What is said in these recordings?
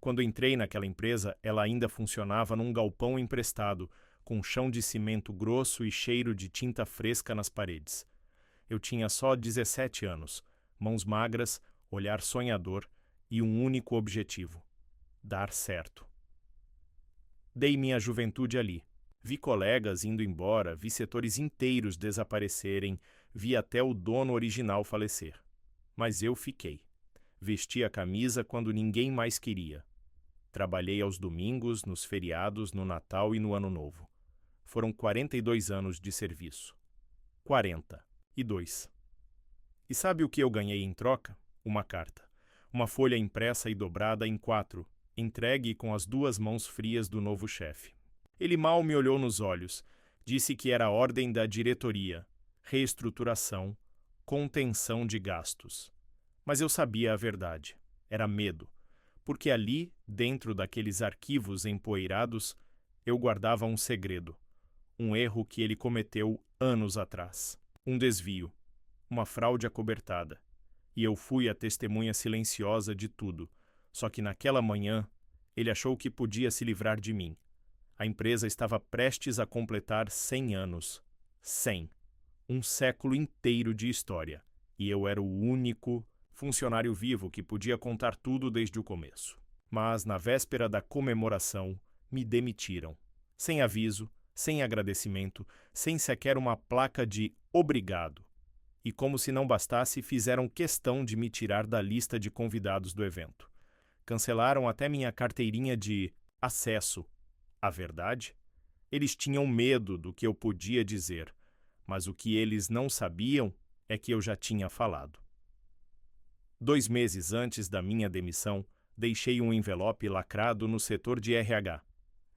Quando entrei naquela empresa, ela ainda funcionava num galpão emprestado, com chão de cimento grosso e cheiro de tinta fresca nas paredes. Eu tinha só 17 anos, mãos magras, olhar sonhador e um único objetivo: dar certo. Dei minha juventude ali. Vi colegas indo embora, vi setores inteiros desaparecerem, vi até o dono original falecer. Mas eu fiquei. Vesti a camisa quando ninguém mais queria. Trabalhei aos domingos, nos feriados, no Natal e no Ano Novo. Foram 42 anos de serviço. 42. E sabe o que eu ganhei em troca? Uma carta. Uma folha impressa e dobrada em 4, entregue com as 2 mãos frias do novo chefe. Ele mal me olhou nos olhos. Disse que era a ordem da diretoria, reestruturação, contenção de gastos. Mas eu sabia a verdade. Era medo. Porque ali, dentro daqueles arquivos empoeirados, eu guardava um segredo. Um erro que ele cometeu anos atrás. Um desvio. Uma fraude acobertada. E eu fui a testemunha silenciosa de tudo. Só que naquela manhã, ele achou que podia se livrar de mim. A empresa estava prestes a completar 100 anos. 100. Um século inteiro de história. E eu era o único funcionário vivo que podia contar tudo desde o começo. Mas, na véspera da comemoração, me demitiram. Sem aviso, sem agradecimento, sem sequer uma placa de obrigado. E como se não bastasse, fizeram questão de me tirar da lista de convidados do evento. Cancelaram até minha carteirinha de acesso à verdade. Eles tinham medo do que eu podia dizer, mas o que eles não sabiam é que eu já tinha falado. 2 meses antes da minha demissão, deixei um envelope lacrado no setor de RH.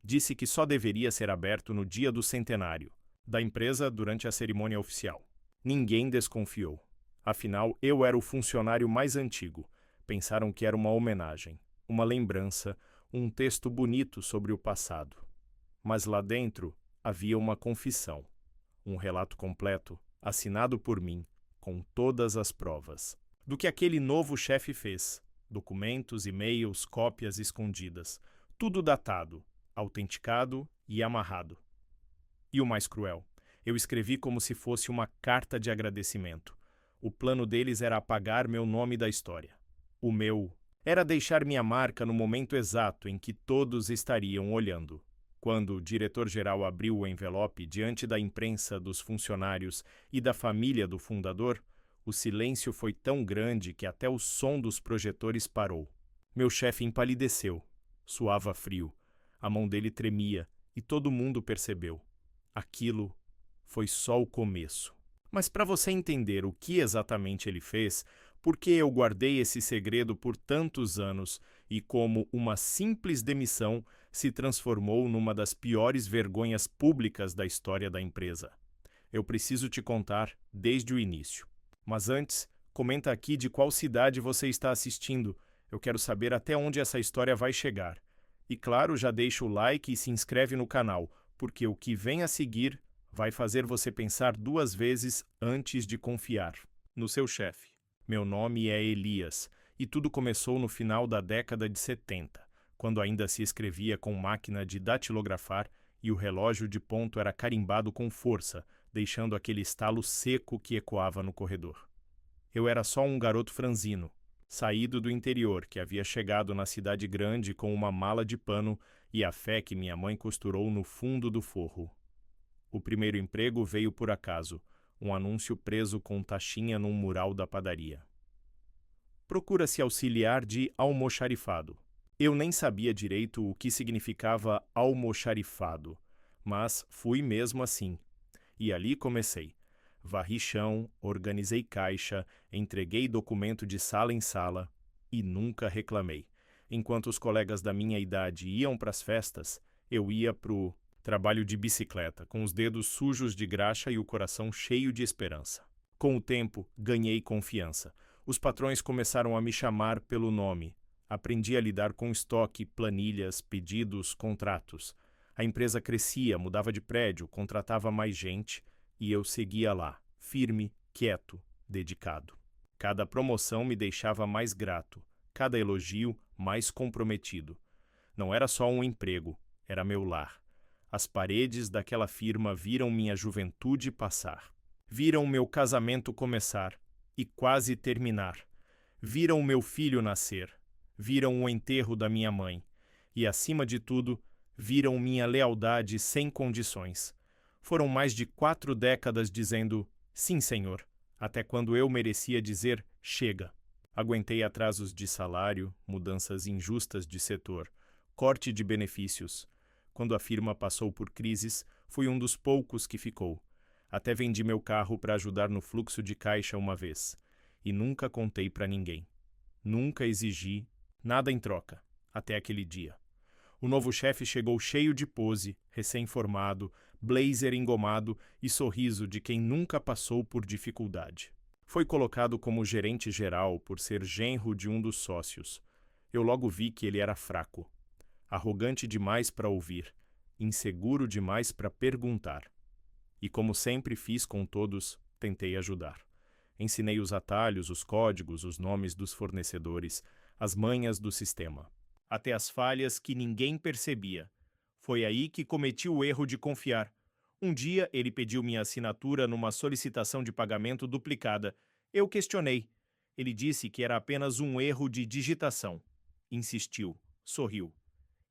Disse que só deveria ser aberto no dia do centenário da empresa durante a cerimônia oficial. Ninguém desconfiou. Afinal, eu era o funcionário mais antigo. Pensaram que era uma homenagem, uma lembrança, um texto bonito sobre o passado. Mas lá dentro havia uma confissão. Um relato completo, assinado por mim, com todas as provas. Do que aquele novo chefe fez. Documentos, e-mails, cópias escondidas. Tudo datado, autenticado e amarrado. E o mais cruel, eu escrevi como se fosse uma carta de agradecimento. O plano deles era apagar meu nome da história. O meu era deixar minha marca no momento exato em que todos estariam olhando. Quando o diretor-geral abriu o envelope diante da imprensa, dos funcionários e da família do fundador, o silêncio foi tão grande que até o som dos projetores parou. Meu chefe empalideceu, suava frio, a mão dele tremia e todo mundo percebeu. Aquilo foi só o começo. Mas para você entender o que exatamente ele fez, por que eu guardei esse segredo por tantos anos e como uma simples demissão se transformou numa das piores vergonhas públicas da história da empresa, eu preciso te contar desde o início. Mas antes, comenta aqui de qual cidade você está assistindo. Eu quero saber até onde essa história vai chegar. E claro, já deixa o like e se inscreve no canal, porque o que vem a seguir vai fazer você pensar 2 vezes antes de confiar no seu chefe. Meu nome é Elias, e tudo começou no final da década de 70, quando ainda se escrevia com máquina de datilografar e o relógio de ponto era carimbado com força, deixando aquele estalo seco que ecoava no corredor. Eu era só um garoto franzino, saído do interior, que havia chegado na cidade grande com uma mala de pano e a fé que minha mãe costurou no fundo do forro. O primeiro emprego veio por acaso, um anúncio preso com taxinha num mural da padaria. Procura-se auxiliar de almoxarifado. Eu nem sabia direito o que significava almoxarifado, mas fui mesmo assim. E ali comecei. Varri chão, organizei caixa, entreguei documento de sala em sala e nunca reclamei. Enquanto os colegas da minha idade iam para as festas, eu ia pro trabalho de bicicleta, com os dedos sujos de graxa e o coração cheio de esperança. Com o tempo, ganhei confiança. Os patrões começaram a me chamar pelo nome. Aprendi a lidar com estoque, planilhas, pedidos, contratos. A empresa crescia, mudava de prédio, contratava mais gente e eu seguia lá, firme, quieto, dedicado. Cada promoção me deixava mais grato, cada elogio mais comprometido. Não era só um emprego, era meu lar. As paredes daquela firma viram minha juventude passar. Viram meu casamento começar e quase terminar. Viram meu filho nascer. Viram o enterro da minha mãe. E, acima de tudo, viram minha lealdade sem condições. Foram mais de 4 décadas dizendo, sim, senhor, até quando eu merecia dizer, chega. Aguentei atrasos de salário, mudanças injustas de setor, corte de benefícios. Quando a firma passou por crises, fui um dos poucos que ficou. Até vendi meu carro para ajudar no fluxo de caixa uma vez. E nunca contei para ninguém. Nunca exigi nada em troca, até aquele dia. O novo chefe chegou cheio de pose, recém-formado, blazer engomado e sorriso de quem nunca passou por dificuldade. Foi colocado como gerente geral por ser genro de um dos sócios. Eu logo vi que ele era fraco. Arrogante demais para ouvir, inseguro demais para perguntar. E como sempre fiz com todos, tentei ajudar. Ensinei os atalhos, os códigos, os nomes dos fornecedores, as manhas do sistema. Até as falhas que ninguém percebia. Foi aí que cometi o erro de confiar. Um dia ele pediu minha assinatura numa solicitação de pagamento duplicada. Eu questionei. Ele disse que era apenas um erro de digitação. Insistiu, sorriu.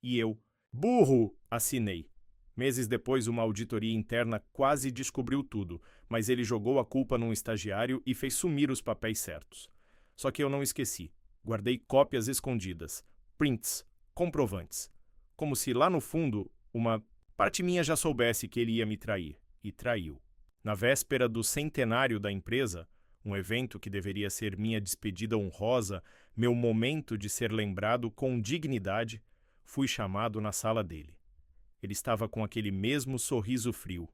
E eu, burro, assinei. Meses depois, uma auditoria interna quase descobriu tudo, mas ele jogou a culpa num estagiário e fez sumir os papéis certos. Só que eu não esqueci. Guardei cópias escondidas, prints, comprovantes. Como se lá no fundo, uma parte minha já soubesse que ele ia me trair. E traiu. Na véspera do centenário da empresa, um evento que deveria ser minha despedida honrosa, meu momento de ser lembrado com dignidade, fui chamado na sala dele. Ele estava com aquele mesmo sorriso frio.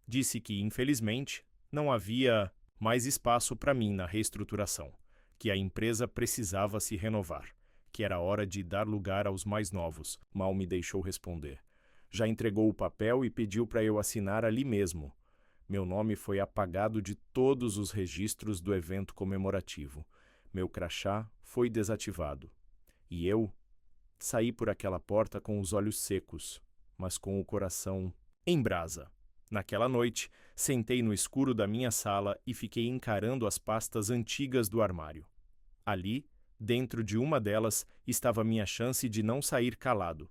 Disse que, infelizmente, não havia mais espaço para mim na reestruturação, que a empresa precisava se renovar, que era hora de dar lugar aos mais novos. Mal me deixou responder. Já entregou o papel e pediu para eu assinar ali mesmo. Meu nome foi apagado de todos os registros do evento comemorativo. Meu crachá foi desativado. E eu saí por aquela porta com os olhos secos, mas com o coração em brasa. Naquela noite, sentei no escuro da minha sala e fiquei encarando as pastas antigas do armário. Ali, dentro de uma delas, estava minha chance de não sair calado.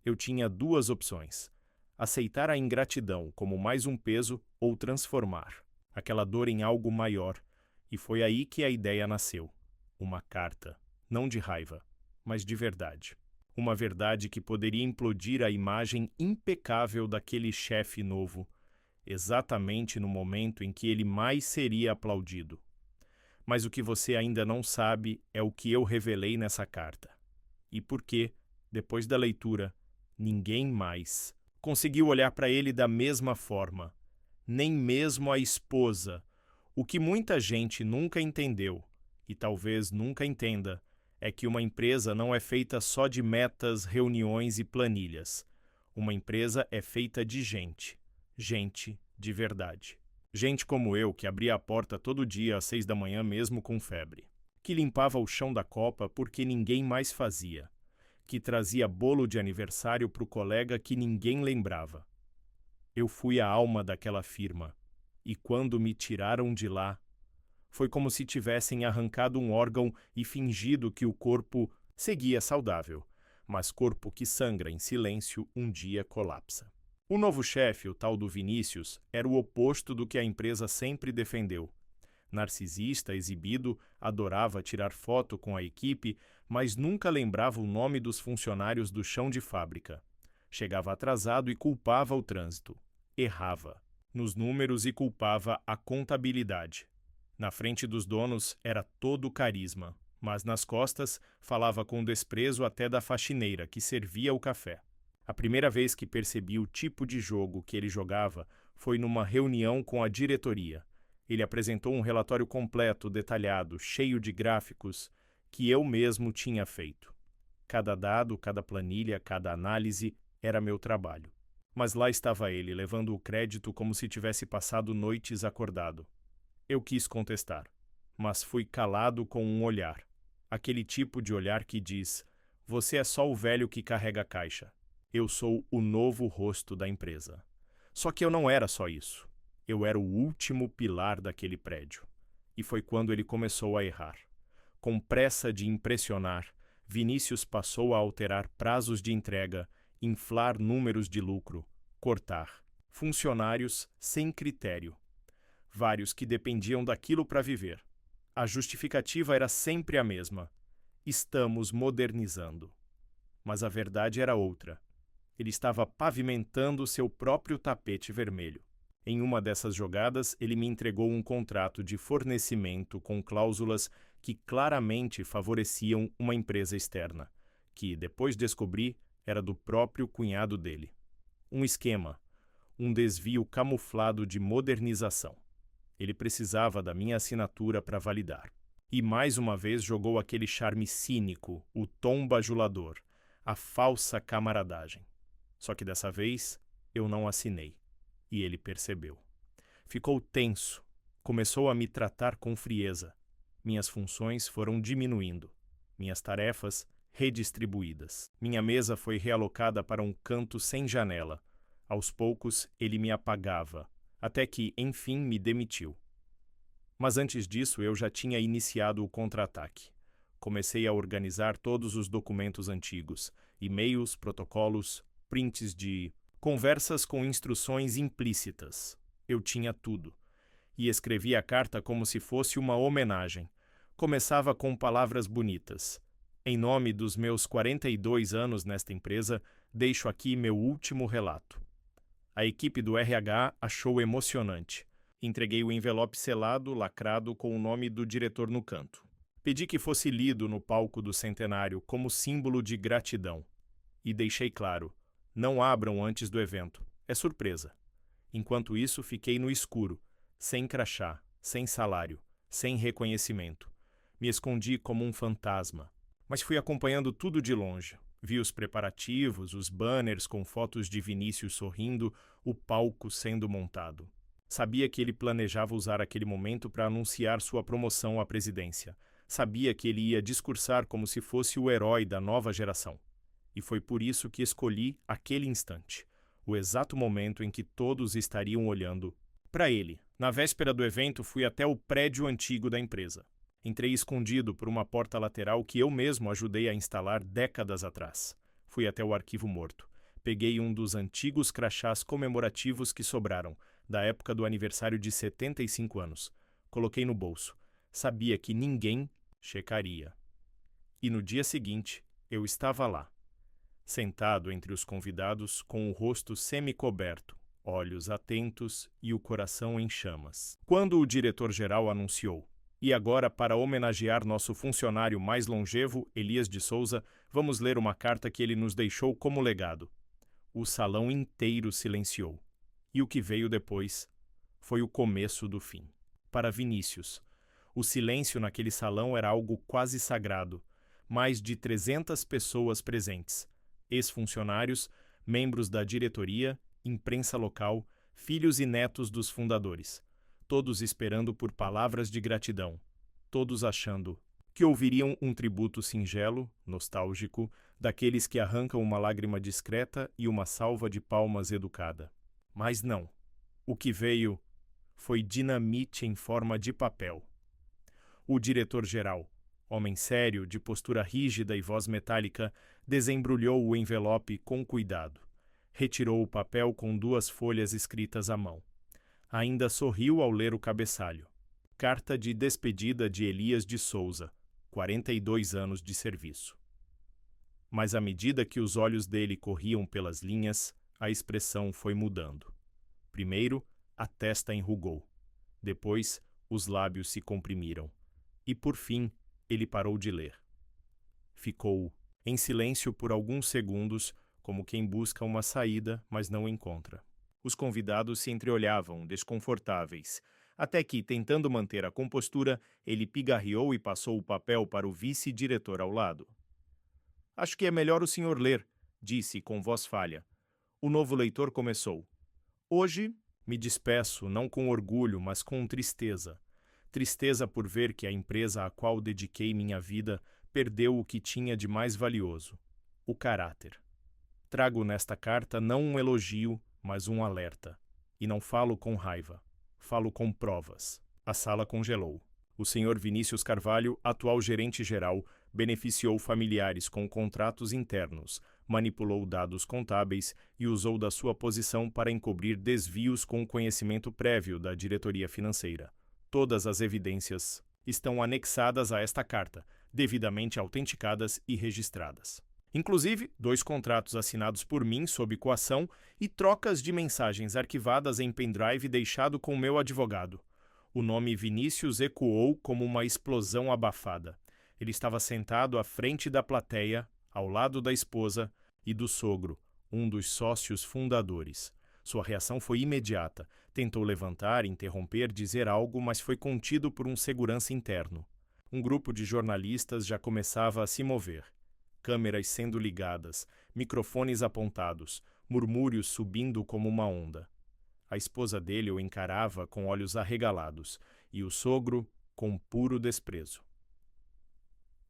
Eu tinha 2 opções: aceitar a ingratidão como mais um peso ou transformar aquela dor em algo maior. E foi aí que a ideia nasceu. Uma carta, não de raiva, mas de verdade. Uma verdade que poderia implodir a imagem impecável daquele chefe novo, exatamente no momento em que ele mais seria aplaudido. Mas o que você ainda não sabe é o que eu revelei nessa carta. E por que, depois da leitura, ninguém mais conseguiu olhar para ele da mesma forma. Nem mesmo a esposa. O que muita gente nunca entendeu, e talvez nunca entenda, é que uma empresa não é feita só de metas, reuniões e planilhas. Uma empresa é feita de gente. Gente de verdade. Gente como eu, que abria a porta todo dia às 6 da manhã mesmo com febre. Que limpava o chão da copa porque ninguém mais fazia. Que trazia bolo de aniversário para o colega que ninguém lembrava. Eu fui a alma daquela firma. E quando me tiraram de lá, foi como se tivessem arrancado um órgão e fingido que o corpo seguia saudável, mas corpo que sangra em silêncio um dia colapsa. O novo chefe, o tal do Vinícius, era o oposto do que a empresa sempre defendeu. Narcisista, exibido, adorava tirar foto com a equipe, mas nunca lembrava o nome dos funcionários do chão de fábrica. Chegava atrasado e culpava o trânsito. Errava nos números e culpava a contabilidade. Na frente dos donos era todo carisma, mas nas costas falava com desprezo até da faxineira que servia o café. A primeira vez que percebi o tipo de jogo que ele jogava foi numa reunião com a diretoria. Ele apresentou um relatório completo, detalhado, cheio de gráficos, que eu mesmo tinha feito. Cada dado, cada planilha, cada análise era meu trabalho. Mas lá estava ele, levando o crédito como se tivesse passado noites acordado. Eu quis contestar, mas fui calado com um olhar. Aquele tipo de olhar que diz: Você é só o velho que carrega a caixa. Eu sou o novo rosto da empresa. Só que eu não era só isso. Eu era o último pilar daquele prédio. E foi quando ele começou a errar. Com pressa de impressionar, Vinícius passou a alterar prazos de entrega, inflar números de lucro, cortar funcionários sem critério. Vários que dependiam daquilo para viver. A justificativa era sempre a mesma. Estamos modernizando. Mas a verdade era outra. Ele estava pavimentando seu próprio tapete vermelho. Em uma dessas jogadas, ele me entregou um contrato de fornecimento com cláusulas que claramente favoreciam uma empresa externa, que, depois descobri, era do próprio cunhado dele. Um esquema, um desvio camuflado de modernização. Ele precisava da minha assinatura para validar. E mais uma vez jogou aquele charme cínico, o tom bajulador, a falsa camaradagem. Só que dessa vez eu não assinei. E ele percebeu. Ficou tenso. Começou a me tratar com frieza. Minhas funções foram diminuindo. Minhas tarefas redistribuídas. Minha mesa foi realocada para um canto sem janela. Aos poucos, ele me apagava, até que, enfim, me demitiu. Mas antes disso, eu já tinha iniciado o contra-ataque. Comecei a organizar todos os documentos antigos, e-mails, protocolos, prints de conversas com instruções implícitas. Eu tinha tudo. E escrevi a carta como se fosse uma homenagem. Começava com palavras bonitas. Em nome dos meus 42 anos nesta empresa, deixo aqui meu último relato. A equipe do RH achou emocionante. Entreguei o envelope selado, lacrado, com o nome do diretor no canto. Pedi que fosse lido no palco do centenário como símbolo de gratidão. E deixei claro, não abram antes do evento, é surpresa. Enquanto isso, fiquei no escuro, sem crachá, sem salário, sem reconhecimento. Me escondi como um fantasma. Mas fui acompanhando tudo de longe. Vi os preparativos, os banners com fotos de Vinícius sorrindo, o palco sendo montado. Sabia que ele planejava usar aquele momento para anunciar sua promoção à presidência. Sabia que ele ia discursar como se fosse o herói da nova geração. E foi por isso que escolhi aquele instante, o exato momento em que todos estariam olhando para ele. Na véspera do evento, fui até o prédio antigo da empresa. Entrei escondido por uma porta lateral que eu mesmo ajudei a instalar décadas atrás. Fui até o arquivo morto. Peguei um dos antigos crachás comemorativos que sobraram, da época do aniversário de 75 anos. Coloquei no bolso. Sabia que ninguém checaria. E no dia seguinte, eu estava lá, sentado entre os convidados com o rosto semicoberto, olhos atentos e o coração em chamas. Quando o diretor-geral anunciou: "E agora, para homenagear nosso funcionário mais longevo, Elias de Souza, vamos ler uma carta que ele nos deixou como legado." O salão inteiro silenciou. E o que veio depois foi o começo do fim. Para Vinícius, o silêncio naquele salão era algo quase sagrado. Mais de 300 pessoas presentes. Ex-funcionários, membros da diretoria, imprensa local, filhos e netos dos fundadores. Todos esperando por palavras de gratidão. Todos achando que ouviriam um tributo singelo, nostálgico, daqueles que arrancam uma lágrima discreta e uma salva de palmas educada. Mas não. O que veio foi dinamite em forma de papel. O diretor-geral, homem sério, de postura rígida e voz metálica, desembrulhou o envelope com cuidado. Retirou o papel com 2 folhas escritas à mão. Ainda sorriu ao ler o cabeçalho. Carta de despedida de Elias de Souza, 42 anos de serviço. Mas à medida que os olhos dele corriam pelas linhas, a expressão foi mudando. Primeiro, a testa enrugou. Depois, os lábios se comprimiram. E, por fim, ele parou de ler. Ficou em silêncio por alguns segundos, como quem busca uma saída, mas não encontra. Os convidados se entreolhavam, desconfortáveis, até que, tentando manter a compostura, ele pigarreou e passou o papel para o vice-diretor ao lado. "Acho que é melhor o senhor ler", disse com voz falha. O novo leitor começou. "Hoje me despeço, não com orgulho, mas com tristeza. Tristeza por ver que a empresa à qual dediquei minha vida perdeu o que tinha de mais valioso: o caráter. Trago nesta carta não um elogio, mas um alerta. E não falo com raiva, falo com provas. A sala congelou. O Sr. Vinícius Carvalho, atual gerente-geral, beneficiou familiares com contratos internos, manipulou dados contábeis e usou da sua posição para encobrir desvios com conhecimento prévio da diretoria financeira. Todas as evidências estão anexadas a esta carta, devidamente autenticadas e registradas. Inclusive, 2 contratos assinados por mim sob coação e trocas de mensagens arquivadas em pendrive deixado com meu advogado. O nome Vinícius ecoou como uma explosão abafada. Ele estava sentado à frente da plateia, ao lado da esposa e do sogro, um dos sócios fundadores. Sua reação foi imediata. Tentou levantar, interromper, dizer algo, mas foi contido por um segurança interno. Um grupo de jornalistas já começava a se mover. Câmeras sendo ligadas, microfones apontados, murmúrios subindo como uma onda. A esposa dele o encarava com olhos arregalados, e o sogro com puro desprezo.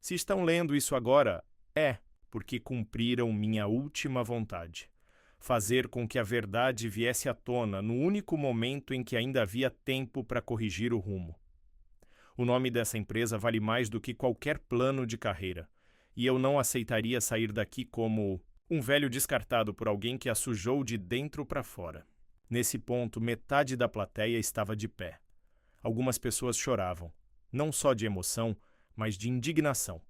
Se estão lendo isso agora, é porque cumpriram minha última vontade: fazer com que a verdade viesse à tona no único momento em que ainda havia tempo para corrigir o rumo. O nome dessa empresa vale mais do que qualquer plano de carreira, e eu não aceitaria sair daqui como um velho descartado por alguém que a sujou de dentro para fora. Nesse ponto, metade da plateia estava de pé. Algumas pessoas choravam, não só de emoção, mas de indignação.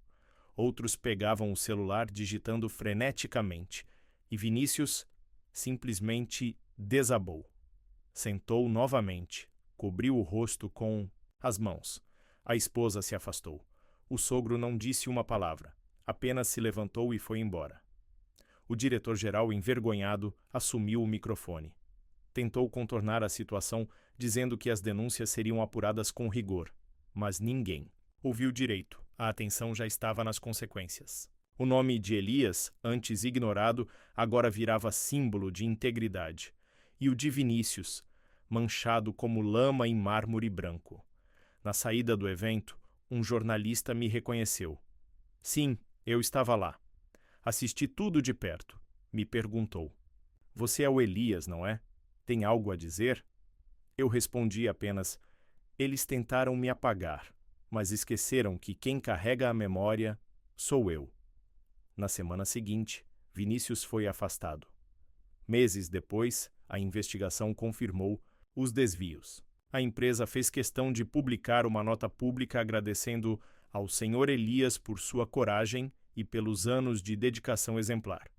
Outros pegavam o celular digitando freneticamente, e Vinícius simplesmente desabou. Sentou novamente, cobriu o rosto com as mãos. A esposa se afastou. O sogro não disse uma palavra, apenas se levantou e foi embora. O diretor-geral, envergonhado, assumiu o microfone. Tentou contornar a situação, dizendo que as denúncias seriam apuradas com rigor, mas ninguém ouviu direito. A atenção já estava nas consequências. O nome de Elias, antes ignorado, agora virava símbolo de integridade. E o de Vinícius, manchado como lama em mármore branco. Na saída do evento, um jornalista me reconheceu. Sim, eu estava lá. Assisti tudo de perto. Me perguntou: "Você é o Elias, não é? Tem algo a dizer?" Eu respondi apenas: "Eles tentaram me apagar, mas esqueceram que quem carrega a memória sou eu." Na semana seguinte, Vinícius foi afastado. Meses depois, a investigação confirmou os desvios. A empresa fez questão de publicar uma nota pública agradecendo ao Sr. Elias por sua coragem e pelos anos de dedicação exemplar.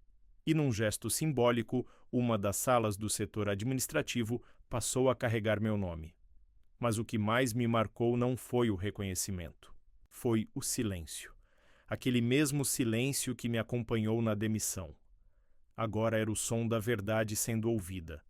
E num gesto simbólico, uma das salas do setor administrativo passou a carregar meu nome. Mas o que mais me marcou não foi o reconhecimento. Foi o silêncio. Aquele mesmo silêncio que me acompanhou na demissão. Agora era o som da verdade sendo ouvida.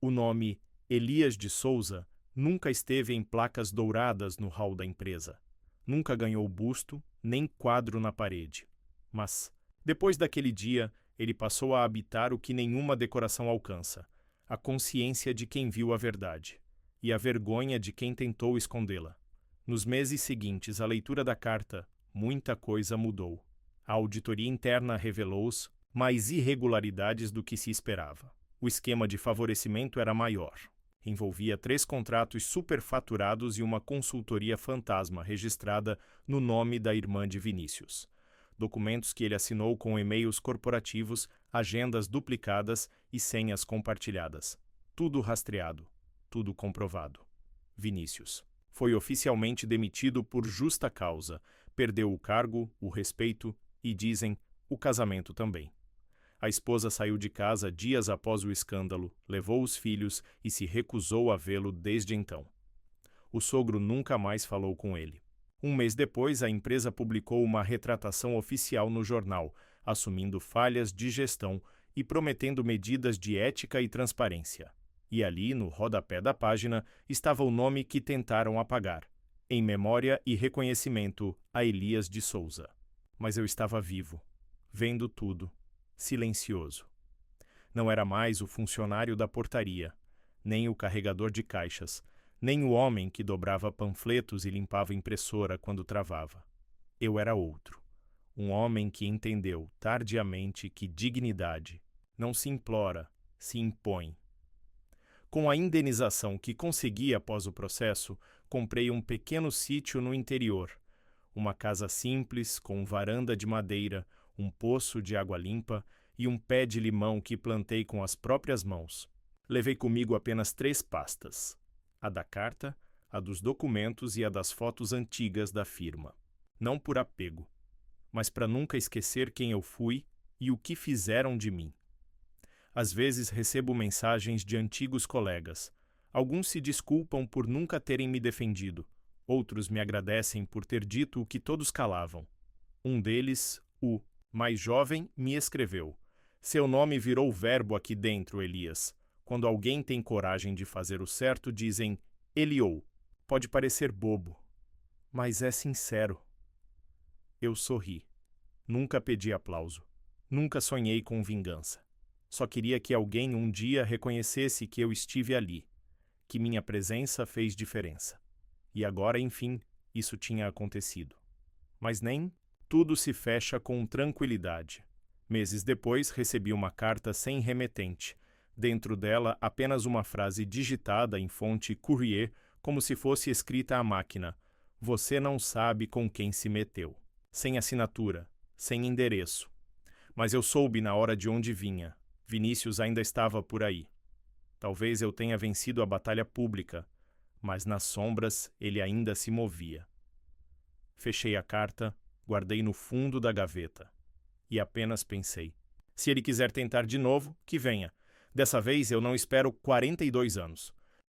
O nome Elias de Souza nunca esteve em placas douradas no hall da empresa. Nunca ganhou busto, nem quadro na parede. Mas, depois daquele dia, ele passou a habitar o que nenhuma decoração alcança: a consciência de quem viu a verdade, e a vergonha de quem tentou escondê-la. Nos meses seguintes à leitura da carta, muita coisa mudou. A auditoria interna revelou mais irregularidades do que se esperava. O esquema de favorecimento era maior. Envolvia 3 contratos superfaturados e uma consultoria fantasma registrada no nome da irmã de Vinícius. Documentos que ele assinou com e-mails corporativos, agendas duplicadas e senhas compartilhadas. Tudo rastreado, tudo comprovado. Vinícius foi oficialmente demitido por justa causa, perdeu o cargo, o respeito e, dizem, o casamento também. A esposa saiu de casa dias após o escândalo, levou os filhos e se recusou a vê-lo desde então. O sogro nunca mais falou com ele. Um mês depois, a empresa publicou uma retratação oficial no jornal, assumindo falhas de gestão e prometendo medidas de ética e transparência. E ali, no rodapé da página, estava o nome que tentaram apagar: em memória e reconhecimento a Elias de Souza. Mas eu estava vivo, vendo tudo, silencioso. Não era mais o funcionário da portaria, nem o carregador de caixas, nem o homem que dobrava panfletos e limpava impressora quando travava. Eu era outro, Um homem que entendeu, tardiamente, que dignidade não se implora, se impõe. Com a indenização que consegui após o processo, comprei um pequeno sítio no interior. Uma casa simples, com varanda de madeira, um poço de água limpa e um pé de limão que plantei com as próprias mãos. Levei comigo apenas 3 pastas: a da carta, a dos documentos e a das fotos antigas da firma. Não por apego, mas para nunca esquecer quem eu fui e o que fizeram de mim. Às vezes recebo mensagens de antigos colegas. Alguns se desculpam por nunca terem me defendido. Outros me agradecem por ter dito o que todos calavam. Um deles, o mais jovem, me escreveu: "Seu nome virou verbo aqui dentro, Elias. Quando alguém tem coragem de fazer o certo, dizem Eliou. Pode parecer bobo, mas é sincero." Eu sorri. Nunca pedi aplauso. Nunca sonhei com vingança. Só queria que alguém um dia reconhecesse que eu estive ali, que minha presença fez diferença. E agora, enfim, isso tinha acontecido. Mas nem tudo se fecha com tranquilidade. Meses depois, recebi uma carta sem remetente. Dentro dela, apenas uma frase digitada em fonte Courrier, como se fosse escrita à máquina: "Você não sabe com quem se meteu." Sem assinatura, sem endereço. Mas eu soube na hora de onde vinha. Vinícius ainda estava por aí. Talvez eu tenha vencido a batalha pública, mas nas sombras ele ainda se movia. Fechei a carta, guardei no fundo da gaveta. E apenas pensei: se ele quiser tentar de novo, que venha. Dessa vez eu não espero 42 anos.